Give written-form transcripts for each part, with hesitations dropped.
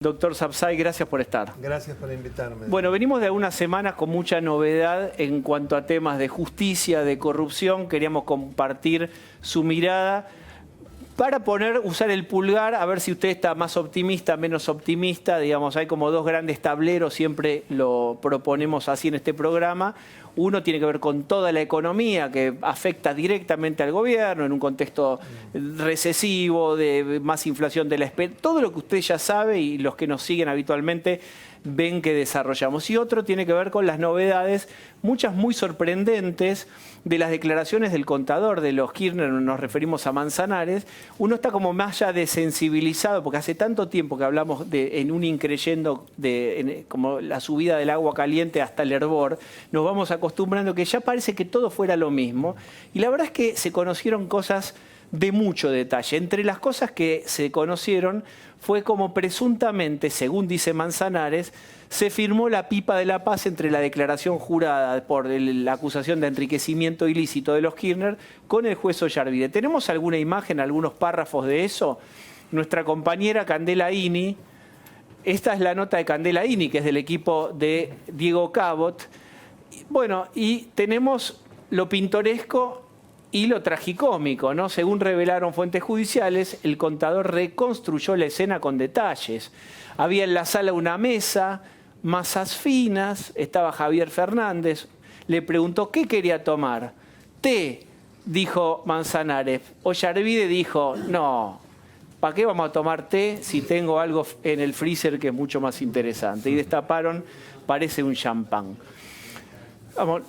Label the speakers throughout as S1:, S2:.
S1: Doctor Sapsay, gracias por estar.
S2: Gracias por invitarme.
S1: Bueno, venimos de algunas semanas con mucha novedad en cuanto a temas de justicia, de corrupción. Queríamos compartir su mirada para usar el pulgar, a ver si usted está más optimista, menos optimista. Digamos, hay como dos grandes tableros, siempre lo proponemos así en este programa. Uno tiene que ver con toda la economía que afecta directamente al gobierno en un contexto recesivo, de más inflación de la espera, todo lo que usted ya sabe y los que nos siguen habitualmente ven que desarrollamos. Y otro tiene que ver con las novedades, muchas muy sorprendentes, de las declaraciones del contador de los Kirchner, nos referimos a Manzanares. Uno está como más ya desensibilizado, porque hace tanto tiempo que hablamos en un increyendo, como la subida del agua caliente hasta el hervor, nos vamos acostumbrando que ya parece que todo fuera lo mismo. Y la verdad es que se conocieron cosas de mucho detalle. Entre las cosas que se conocieron fue como presuntamente, según dice Manzanares, se firmó la pipa de la paz entre la declaración jurada por la acusación de enriquecimiento ilícito de los Kirchner con el juez Ollarvide. ¿Tenemos alguna imagen, algunos párrafos de eso? Nuestra compañera Candela Ini, esta es la nota de Candela Ini, que es del equipo de Diego Cabot. Bueno, y tenemos lo pintoresco y lo tragicómico, ¿no? Según revelaron fuentes judiciales, el contador reconstruyó la escena con detalles. Había en la sala una mesa, masas finas, estaba Javier Fernández, le preguntó qué quería tomar. Té, dijo Manzanares. Ollarvide dijo, no, ¿para qué vamos a tomar té si tengo algo en el freezer que es mucho más interesante? Y destaparon, parece un champán. Vamos.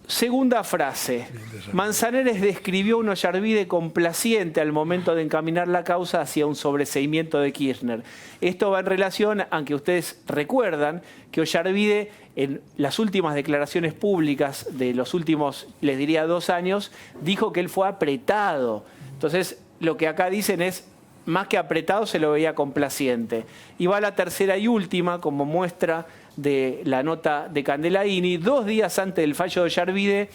S1: Segunda frase. Manzanares describió un Ollarvide complaciente al momento de encaminar la causa hacia un sobreseimiento de Kirchner. Esto va en relación, aunque ustedes recuerdan, que Ollarvide en las últimas declaraciones públicas de los últimos, les diría, 2 años, dijo que él fue apretado. Entonces, lo que acá dicen es, más que apretado, se lo veía complaciente. Y va la tercera y última, como muestra de la nota de Candela Ini. 2 días antes del fallo de Ollarvide,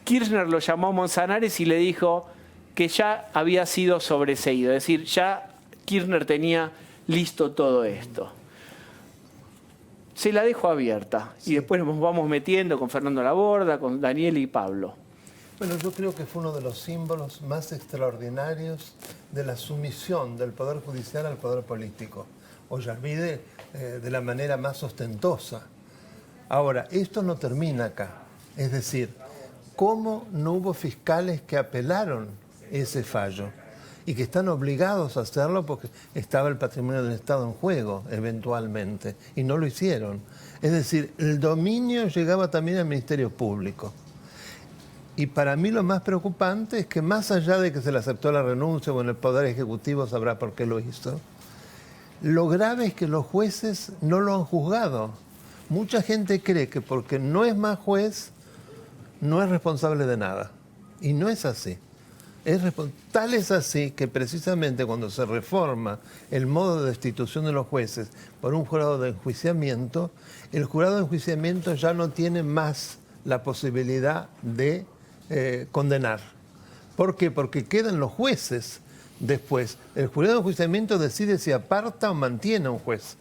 S1: Kirchner lo llamó a Manzanares y le dijo que ya había sido sobreseído. Es decir, ya Kirchner tenía listo todo esto. Se la dejo abierta y después nos vamos metiendo con Fernando Laborda, con Daniel y Pablo.
S2: Bueno, yo creo que fue uno de los símbolos más extraordinarios de la sumisión del Poder Judicial al Poder Político. Ollarvide de la manera más ostentosa. Ahora, esto no termina acá. Es decir, ¿cómo no hubo fiscales que apelaron ese fallo? Y que están obligados a hacerlo porque estaba el patrimonio del Estado en juego, eventualmente, y no lo hicieron. Es decir, el dominio llegaba también al Ministerio Público. Y para mí lo más preocupante es que más allá de que se le aceptó la renuncia, bueno, el Poder Ejecutivo sabrá por qué lo hizo, lo grave es que los jueces no lo han juzgado. Mucha gente cree que porque no es más juez, no es responsable de nada. Y no es así. Tal es así que precisamente cuando se reforma el modo de destitución de los jueces por un jurado de enjuiciamiento, el jurado de enjuiciamiento ya no tiene más la posibilidad de condenar. ¿Por qué? Porque quedan los jueces. Después, el jurado de enjuiciamiento decide si aparta o mantiene a un juez.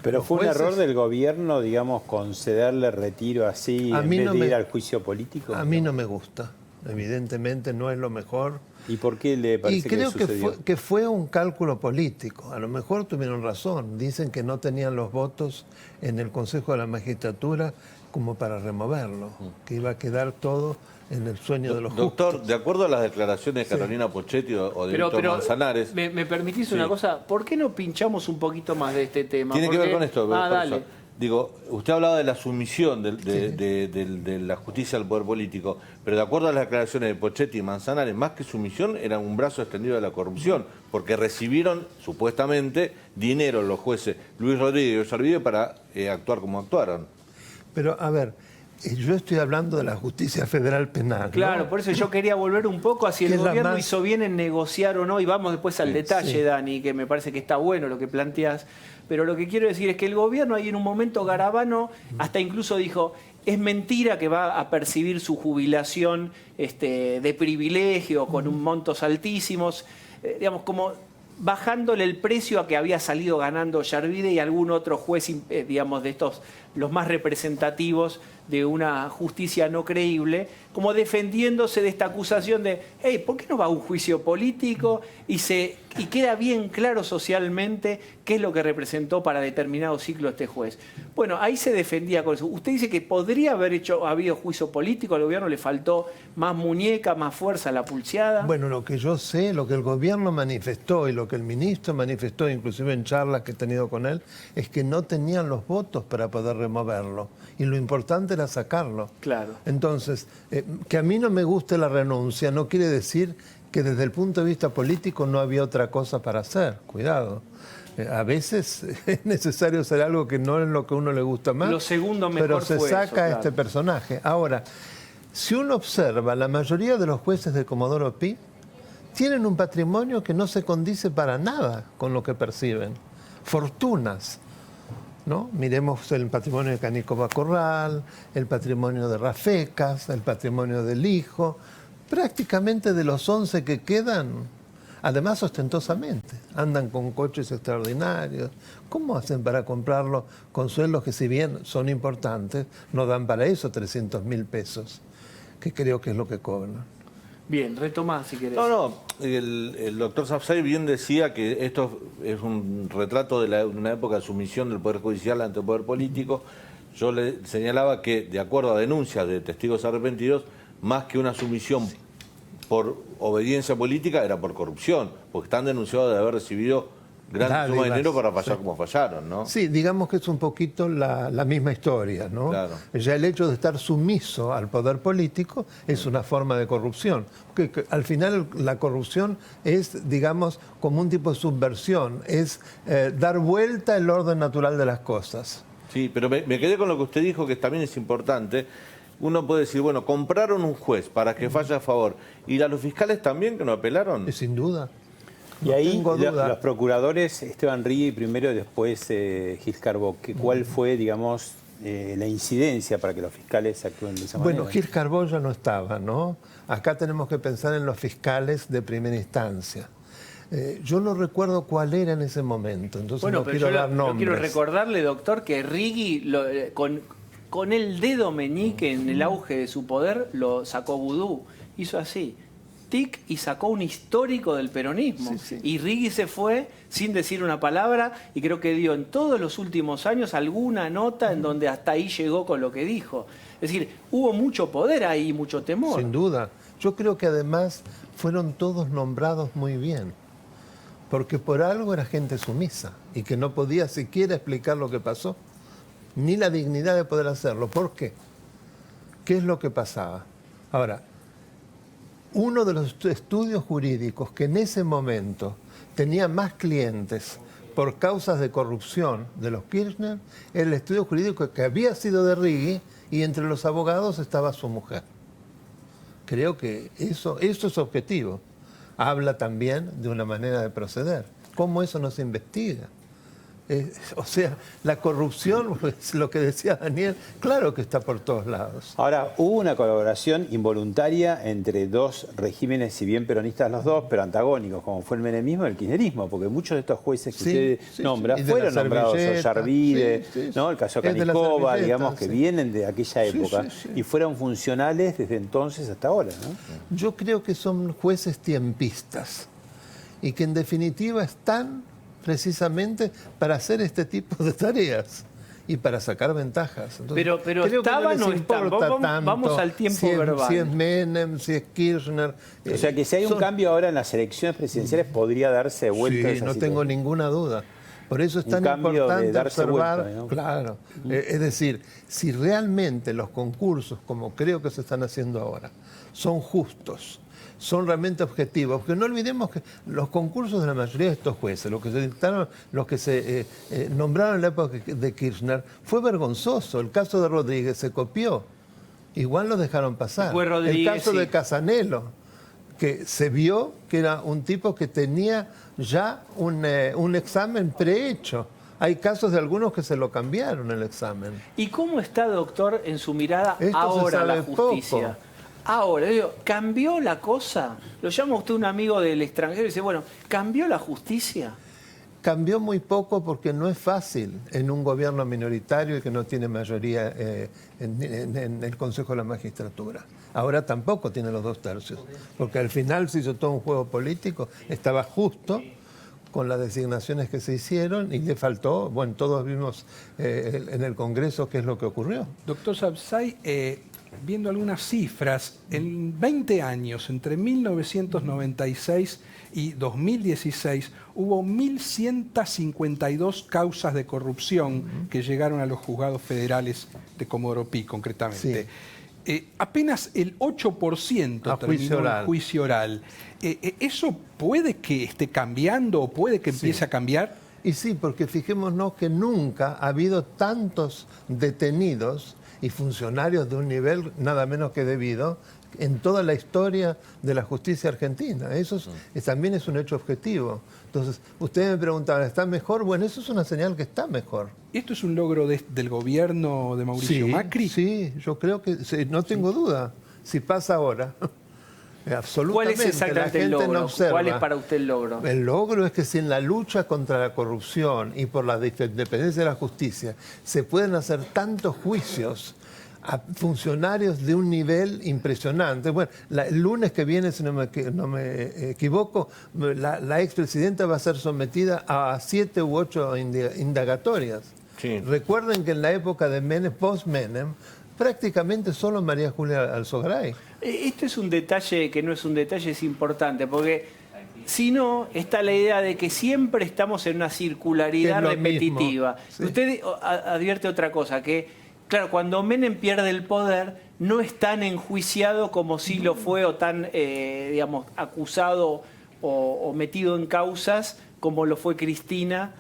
S3: Pero fue un error del gobierno, digamos, concederle retiro así en vez de ir al juicio político.
S2: A mí no me gusta. Evidentemente no es lo mejor.
S3: ¿Y por qué le parece que sucedió?
S2: Y creo que fue un cálculo político. A lo mejor tuvieron razón. Dicen que no tenían los votos en el Consejo de la Magistratura como para removerlo. Que iba a quedar todo en el sueño de los justos.
S4: Doctor, de acuerdo a las declaraciones de Carolina Pochetti o de Víctor Manzanares...
S1: ¿Me permitís una cosa? ¿Por qué no pinchamos un poquito más de este tema?
S4: Tiene que ver con esto.
S1: Dale.
S4: Digo, usted hablaba de la sumisión de la justicia al poder político, pero de acuerdo a las declaraciones de Pochetti y Manzanares, más que sumisión, eran un brazo extendido de la corrupción, porque recibieron, supuestamente, dinero los jueces Luis Rodríguez y Ollarvide para actuar como actuaron.
S2: Pero, a ver, yo estoy hablando de la justicia federal penal, ¿no?
S1: Claro, por eso yo quería volver un poco hacia el gobierno hizo bien en negociar o no, y vamos después al detalle, Dani, que me parece que está bueno lo que planteás. Pero lo que quiero decir es que el gobierno ahí en un momento Garabano hasta incluso dijo, es mentira que va a percibir su jubilación de privilegio con montos altísimos. Digamos, como bajándole el precio a que había salido ganando Yarvide y algún otro juez, digamos, de estos, los más representativos de una justicia no creíble, como defendiéndose de esta acusación de, hey, ¿por qué no va a un juicio político? Y queda bien claro socialmente qué es lo que representó para determinado ciclo este juez. Bueno, ahí se defendía con eso. Usted dice que podría habido juicio político, al gobierno le faltó más muñeca, más fuerza a la pulseada.
S2: Bueno, lo que yo sé, lo que el gobierno manifestó y lo que el ministro manifestó, inclusive en charlas que he tenido con él, es que no tenían los votos para poder removerlo. Y lo importante era sacarlo.
S1: Claro.
S2: Entonces, que a mí no me guste la renuncia no quiere decir que desde el punto de vista político no había otra cosa para hacer. Cuidado. A veces es necesario hacer algo que no es lo que a uno le gusta más.
S1: Lo segundo mejor
S2: pero se
S1: fue
S2: saca
S1: eso, claro.
S2: Este personaje. Ahora, si uno observa, la mayoría de los jueces de Comodoro Pi tienen un patrimonio que no se condice para nada con lo que perciben. Fortunas, ¿no? Miremos el patrimonio de Canico Bacorral, el patrimonio de Rafecas, el patrimonio del hijo. Prácticamente de los 11 que quedan, además ostentosamente, andan con coches extraordinarios. ¿Cómo hacen para comprarlo con sueldos que, si bien son importantes, no dan para eso 300.000 pesos, que creo que es lo que cobran?
S1: Bien, retomá si querés.
S4: No, el doctor Safsay bien decía que esto es un retrato de una época de sumisión del Poder Judicial ante el Poder Político. Yo le señalaba que, de acuerdo a denuncias de testigos arrepentidos, más que una sumisión por obediencia política, era por corrupción, porque están denunciados de haber recibido grandes sumas de dinero para fallar como fallaron, ¿no?
S2: Sí, digamos que es un poquito la misma historia, ¿no?
S4: Claro.
S2: Ya el hecho de estar sumiso al poder político es una forma de corrupción. Que al final la corrupción es, digamos, como un tipo de subversión, es dar vuelta al orden natural de las cosas.
S4: Sí, pero me quedé con lo que usted dijo, que también es importante. Uno puede decir, bueno, compraron un juez para que falle a favor. ¿Y a los fiscales también que no apelaron?
S2: Sin duda.
S3: Y
S2: no
S3: ahí
S2: tengo duda.
S3: Los procuradores, Esteban Rigui primero y después Gil Carbó, ¿cuál fue, digamos, la incidencia para que los fiscales actúen de esa manera?
S2: Bueno, Gil Carbó ya no estaba, ¿no? Acá tenemos que pensar en los fiscales de primera instancia. Yo no recuerdo cuál era en ese momento, entonces
S1: bueno,
S2: no
S1: pero
S2: quiero dar
S1: yo
S2: nombres.
S1: quiero recordarle, doctor, que Rigui, con el dedo meñique en el auge de su poder, lo sacó Vudú. Hizo así, tic, y sacó un histórico del peronismo.
S2: Sí, sí.
S1: Y Rigui se fue sin decir una palabra, y creo que dio en todos los últimos años alguna nota en donde hasta ahí llegó con lo que dijo. Es decir, hubo mucho poder ahí, mucho temor.
S2: Sin duda. Yo creo que además fueron todos nombrados muy bien, porque por algo era gente sumisa y que no podía siquiera explicar lo que pasó, ni la dignidad de poder hacerlo. ¿Por qué? ¿Qué es lo que pasaba? Ahora, uno de los estudios jurídicos que en ese momento tenía más clientes por causas de corrupción de los Kirchner era el estudio jurídico que había sido de Rigui, y entre los abogados estaba su mujer. Creo que eso es objetivo. Habla también de una manera de proceder. ¿Cómo eso no se investiga? O sea, la corrupción, pues, lo que decía Daniel, claro que está por todos lados.
S3: Ahora, hubo una colaboración involuntaria entre dos regímenes, si bien peronistas los dos, pero antagónicos, como fue el menemismo y el kirchnerismo, porque muchos de estos jueces que usted nombra fueron nombrados Ollarvide, ¿no? El caso de Canicoba, digamos, que vienen de aquella época y fueron funcionales desde entonces hasta ahora, ¿no?
S2: Yo creo que son jueces tiempistas y que en definitiva están precisamente para hacer este tipo de tareas y para sacar ventajas. Entonces,
S1: pero estaban o no estaban. Vamos al tiempo verbal.
S2: Si es Menem, si es Kirchner.
S3: O sea que si hay un cambio ahora en las elecciones presidenciales, podría darse vuelta esa
S2: no
S3: situación.
S2: tengo ninguna duda. Por eso es tan importante observar, vuelta, ¿no? Claro, es decir, si realmente los concursos, como creo que se están haciendo ahora, son justos, son realmente objetivos, porque no olvidemos que los concursos de la mayoría de estos jueces, los que se dictaron, los que se nombraron en la época de Kirchner, fue vergonzoso. El caso de Rodríguez se copió, igual lo dejaron pasar. El caso de Casanelo, que se vio que era un tipo que tenía ya un examen prehecho. Hay casos de algunos que se lo cambiaron el examen.
S1: ¿Y cómo está, doctor, en su mirada ahora la justicia?
S2: Poco.
S1: Ahora, digo, ¿cambió la cosa? Lo llama usted un amigo del extranjero y dice, bueno, ¿cambió la justicia?
S2: Cambió muy poco porque no es fácil en un gobierno minoritario y que no tiene mayoría en el Consejo de la Magistratura. Ahora tampoco tiene los 2/3, porque al final se hizo todo un juego político, estaba justo con las designaciones que se hicieron y le faltó, bueno, todos vimos en el Congreso qué es lo que ocurrió.
S5: Doctor Sabzai, viendo algunas cifras, en 20 años, entre 1996 y 2016, hubo 1.152 causas de corrupción que llegaron a los juzgados federales de Comodoro Pi, concretamente. Sí. Apenas el 8% terminó en juicio oral. ¿Eso puede que esté cambiando o puede que empiece a cambiar?
S2: Y sí, porque fijémonos que nunca ha habido tantos detenidos y funcionarios de un nivel nada menos que debido en toda la historia de la justicia argentina. Eso también es un hecho objetivo. Entonces, ustedes me preguntaban, ¿está mejor? Bueno, eso es una señal que está mejor.
S5: ¿Esto es un logro del gobierno de Mauricio Macri?
S2: Sí, yo creo que, no tengo duda. Si pasa ahora, absolutamente.
S1: ¿Cuál es exactamente el logro?
S2: No observa.
S1: ¿Cuál es para usted el logro?
S2: El logro es que si en la lucha contra la corrupción y por la independencia de la justicia se pueden hacer tantos juicios a funcionarios de un nivel impresionante. Bueno, el lunes que viene, si no me equivoco, la expresidenta va a ser sometida a 7 u 8 indagatorias. Sí. Recuerden que en la época de Menem, post-Menem, prácticamente solo María Julia Alzogaray.
S1: Este es un detalle que no es un detalle, es importante, porque si no, está la idea de que siempre estamos en una circularidad repetitiva. Sí. Usted advierte otra cosa, que claro, cuando Menem pierde el poder, no es tan enjuiciado como si lo fue o tan, digamos, acusado o metido en causas como lo fue Cristina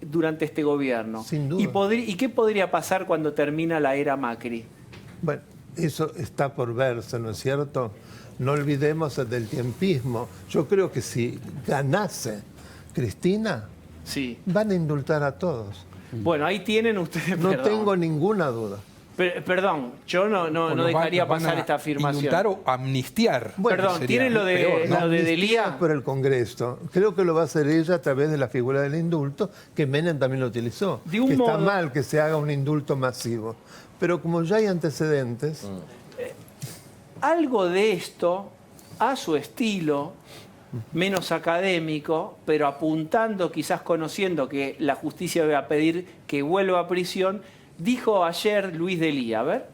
S1: durante este gobierno.
S2: Sin duda.
S1: ¿Y qué podría pasar cuando termina la era Macri?
S2: Bueno, eso está por verse, ¿no es cierto? No olvidemos el del tiempismo. Yo creo que si ganase Cristina, van a indultar a todos.
S1: Bueno, ahí tienen ustedes.
S2: No tengo ninguna duda.
S1: Perdón, yo no dejaría pasar esta afirmación.
S5: ¿Indultar o amnistiar?
S1: Bueno, perdón, ¿tienen lo de Delía?
S2: Por el Congreso. Creo que lo va a hacer ella a través de la figura del indulto, que Menem también lo utilizó. Está mal que se haga un indulto masivo. Pero como ya hay antecedentes...
S1: algo de esto, a su estilo, menos académico, pero apuntando, quizás conociendo que la justicia va a pedir que vuelva a prisión, dijo ayer Luis Delía. A ver.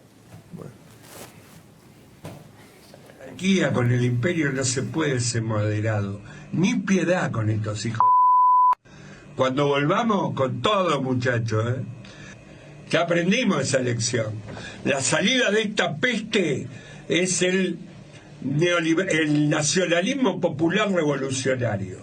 S6: Aquí con el imperio no se puede ser moderado, ni piedad con estos hijos. Cuando volvamos con todo, muchachos, que aprendimos esa lección. La salida de esta peste es el nacionalismo popular revolucionario.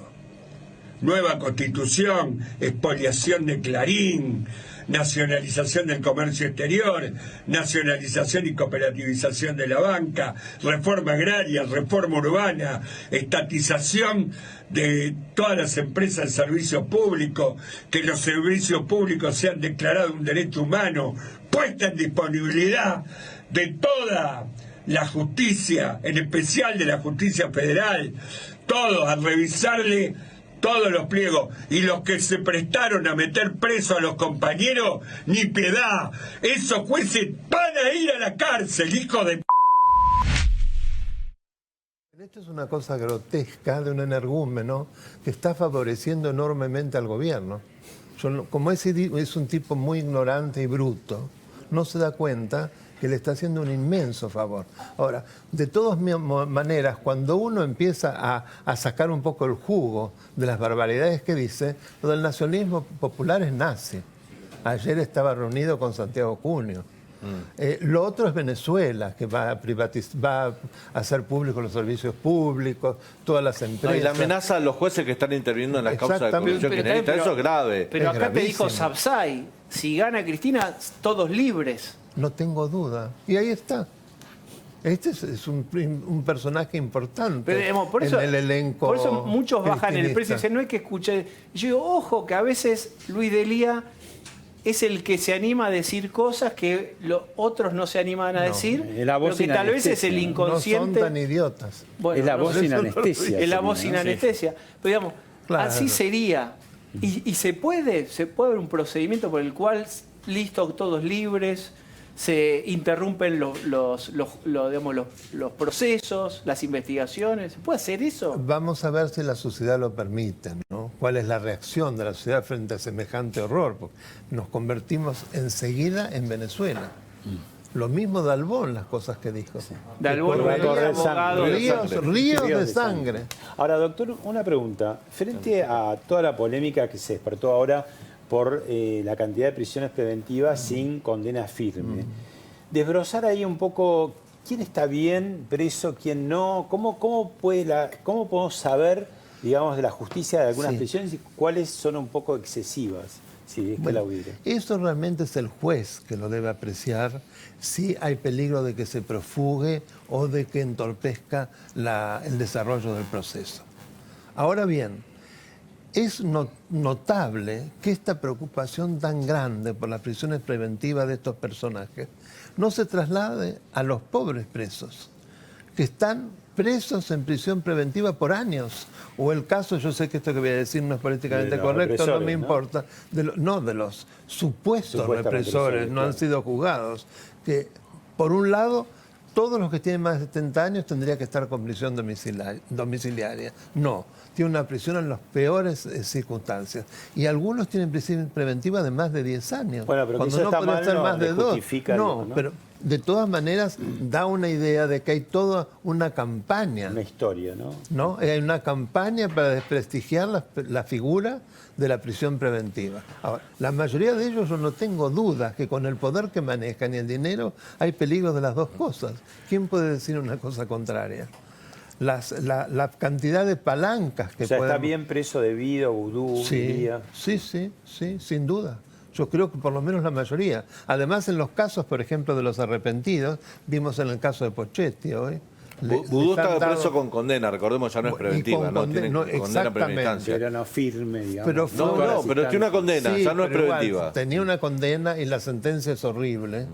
S6: Nueva constitución, expoliación de Clarín, nacionalización del comercio exterior, nacionalización y cooperativización de la banca, reforma agraria, reforma urbana, estatización de todas las empresas de servicio público, que los servicios públicos sean declarados un derecho humano, puesta en disponibilidad de toda la justicia, en especial de la justicia federal, todos a revisarle todos los pliegos, y los que se prestaron a meter preso a los compañeros, ni piedad. Esos jueces van a ir a la cárcel, hijo de...
S2: Esto es una cosa grotesca de un energúmeno que está favoreciendo enormemente al gobierno. Como es un tipo muy ignorante y bruto, no se da cuenta que le está haciendo un inmenso favor. Ahora, de todas maneras, cuando uno empieza a sacar un poco el jugo de las barbaridades que dice, lo del nacionalismo popular es nazi. Ayer estaba reunido con Santiago Cunio. Lo otro es Venezuela, que va a hacer públicos los servicios públicos, todas las empresas.
S4: Y la amenaza a los jueces que están interviniendo en las causas de corrupción generalista, eso es grave.
S1: Pero
S2: es
S1: acá
S2: gravísimo.
S1: te dijo Sabzai, si gana Cristina, todos libres.
S2: No tengo duda. Y ahí está. Este es un personaje importante,
S1: pero, digamos, por eso,
S2: en el elenco.
S1: Por eso muchos bajan el precio y
S2: cristinista.
S1: dicen, no hay que escuchar. Yo digo, ojo, que a veces Luis Delía es el que se anima a decir cosas que los otros no se animan a decir,
S3: la voz
S1: pero que tal vez es el inconsciente.
S2: No son tan idiotas.
S1: Bueno,
S3: es la voz sin anestesia.
S1: Es la voz sin anestesia. Pero digamos,
S2: claro,
S1: así sería. Y se puede haber un procedimiento por el cual, listo, todos libres, se interrumpen los procesos, las investigaciones. ¿Se puede hacer eso?
S2: Vamos a ver si la sociedad lo permite, ¿no? ¿Cuál es la reacción de la sociedad frente a semejante horror? Porque nos convertimos enseguida en Venezuela. Lo mismo Dalbón, las cosas que dijo.
S1: Sí. Dalbón,
S2: ríos de sangre.
S3: Ahora, doctor, una pregunta. Frente a toda la polémica que se despertó ahora por la cantidad de prisiones preventivas sin condena firme, desbrozar ahí un poco quién está bien preso, quién no, cómo podemos saber, digamos, de la justicia de algunas prisiones y cuáles son un poco excesivas. Sí, es que la hubiera.
S2: Eso realmente es el juez que lo debe apreciar si hay peligro de que se profugue o de que entorpezca el desarrollo del proceso. Ahora bien, es notable que esta preocupación tan grande por las prisiones preventivas de estos personajes no se traslade a los pobres presos, que están presos en prisión preventiva por años. O el caso, yo sé que esto que voy a decir no es políticamente correcto, no me importa, de los supuestos represores, no han sido juzgados, que por un lado todos los que tienen más de 70 años tendrían que estar con prisión domiciliaria. No, tienen una prisión en las peores circunstancias. Y algunos tienen prisión preventiva de más de 10 años.
S3: Bueno, pero
S2: cuando no puede ser más de 2. No, pero de todas maneras da una idea de que hay toda una campaña.
S3: Una historia, ¿no?
S2: ¿No? Hay una campaña para desprestigiar la figura de la prisión preventiva. Ahora, la mayoría de ellos yo no tengo dudas que con el poder que manejan y el dinero hay peligro de las dos cosas. ¿Quién puede decir una cosa contraria? La cantidad de palancas que pueden...
S3: está bien preso debido, vudú,
S2: sí, sin duda. Yo creo que por lo menos la mayoría. Además, en los casos, por ejemplo, de los arrepentidos, vimos en el caso de Pochetti hoy.
S4: Vudú estaba preso con condena, recordemos, ya no es preventiva, no tiene condena en primera instancia.
S3: Pero no firme, digamos.
S4: Pero tiene una condena, ya no es preventiva.
S2: Igual, tenía una condena y la sentencia es horrible.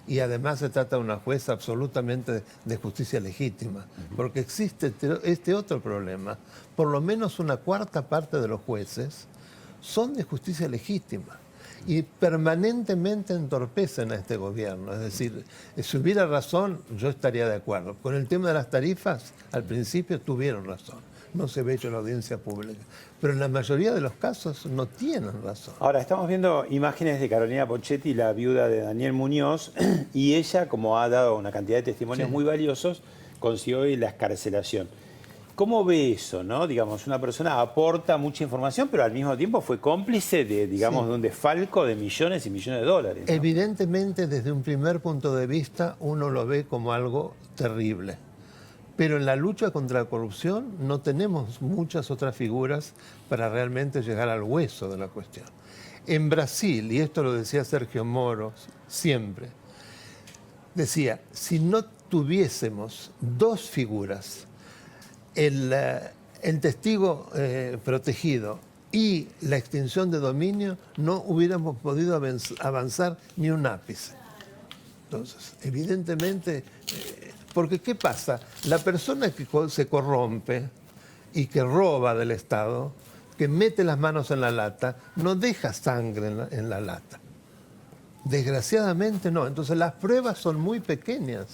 S2: Y además se trata de una jueza absolutamente de justicia legítima. Porque existe este otro problema. Por lo menos una cuarta parte de los jueces son de justicia legítima. Y permanentemente entorpecen a este gobierno. Es decir, si hubiera razón, yo estaría de acuerdo. Con el tema de las tarifas, al principio tuvieron razón. No se ve hecho en la audiencia pública. Pero en la mayoría de los casos no tienen razón.
S3: Ahora, estamos viendo imágenes de Carolina Pochetti, la viuda de Daniel Muñoz, y ella, como ha dado una cantidad de testimonios muy valiosos, consiguió hoy la excarcelación. ¿Cómo ve eso, no? Digamos, una persona aporta mucha información, pero al mismo tiempo fue cómplice de, digamos, de un desfalco de millones y millones de dólares, ¿no?
S2: Evidentemente, desde un primer punto de vista, uno lo ve como algo terrible. Pero en la lucha contra la corrupción no tenemos muchas otras figuras para realmente llegar al hueso de la cuestión. En Brasil, y esto lo decía Sergio Moro siempre, decía, si no tuviésemos dos figuras, el testigo protegido y la extinción de dominio, no hubiéramos podido avanzar ni un ápice. Entonces, evidentemente, porque ¿qué pasa? La persona que se corrompe y que roba del Estado, que mete las manos en la lata, no deja sangre en la lata. Desgraciadamente no. Entonces las pruebas son muy pequeñas.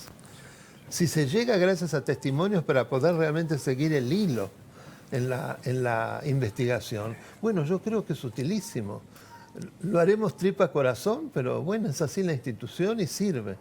S2: Si se llega gracias a testimonios para poder realmente seguir el hilo en la investigación, bueno, yo creo que es utilísimo. Lo haremos tripa corazón, pero bueno, es así la institución y sirve.